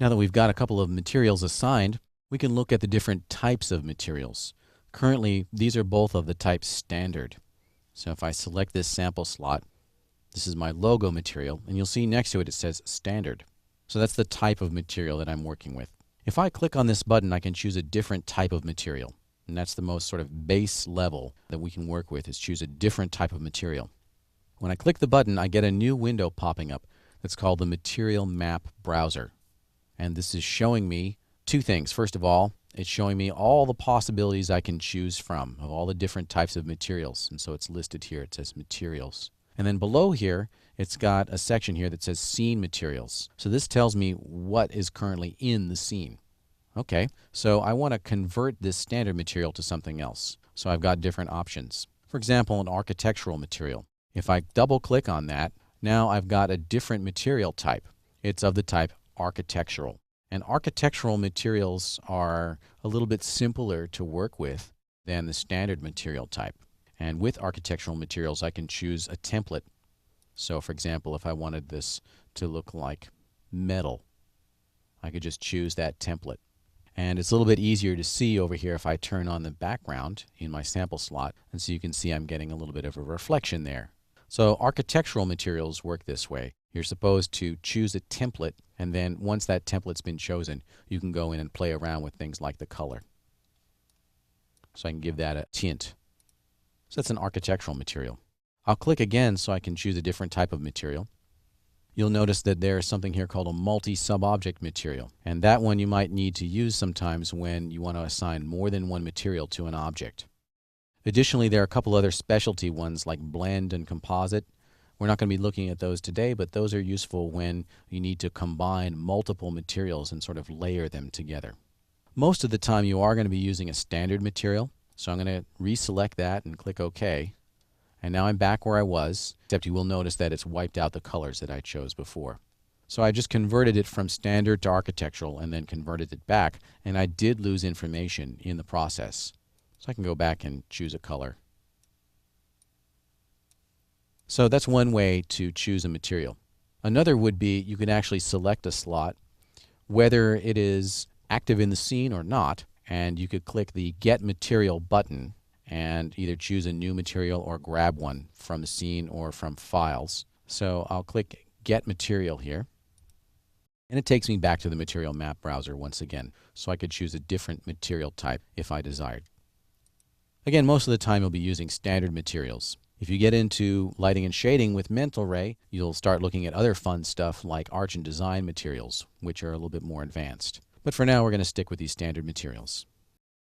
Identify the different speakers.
Speaker 1: Now that we've got a couple of materials assigned, we can look at the different types of materials. Currently, these are both of the type standard. So if I select this sample slot, this is my logo material, and you'll see next to it it says standard. So that's the type of material that I'm working with. If I click on this button, I can choose a different type of material. And that's the most sort of base level that we can work with, is choose a different type of material. When I click the button, I get a new window popping up that's called the Material Map Browser. And this is showing me two things. First of all, it's showing me all the possibilities I can choose from of all the different types of materials. And so it's listed here. It says materials. And then below here, it's got a section here that says scene materials. So this tells me what is currently in the scene. Okay, so I want to convert this standard material to something else. So I've got different options. For example, an architectural material. If I double click on that, now I've got a different material type. It's of the type architectural. And architectural materials are a little bit simpler to work with than the standard material type. And with architectural materials, I can choose a template. So for example, if I wanted this to look like metal, I could just choose that template. And it's a little bit easier to see over here if I turn on the background in my sample slot. And so you can see I'm getting a little bit of a reflection there. So architectural materials work this way. You're supposed to choose a template, and then once that template's been chosen, you can go in and play around with things like the color. So I can give that a tint. So that's an architectural material. I'll click again so I can choose a different type of material. You'll notice that there is something here called a multi-sub-object material. And that one you might need to use sometimes when you want to assign more than one material to an object. Additionally, there are a couple other specialty ones like blend and composite. We're not going to be looking at those today, but those are useful when you need to combine multiple materials and sort of layer them together. Most of the time you are going to be using a standard material, so I'm going to reselect that and click OK. And now I'm back where I was, except you will notice that it's wiped out the colors that I chose before. So I just converted it from standard to architectural and then converted it back, and I did lose information in the process. So I can go back and choose a color. So that's one way to choose a material. Another would be you can actually select a slot, whether it is active in the scene or not, and you could click the Get Material button and either choose a new material or grab one from the scene or from files. So I'll click Get Material here, and it takes me back to the Material Map Browser once again. So I could choose a different material type if I desired. Again, most of the time you'll be using standard materials. If you get into lighting and shading with Mental Ray, you'll start looking at other fun stuff like Arch and Design materials, which are a little bit more advanced. But for now, we're going to stick with these standard materials.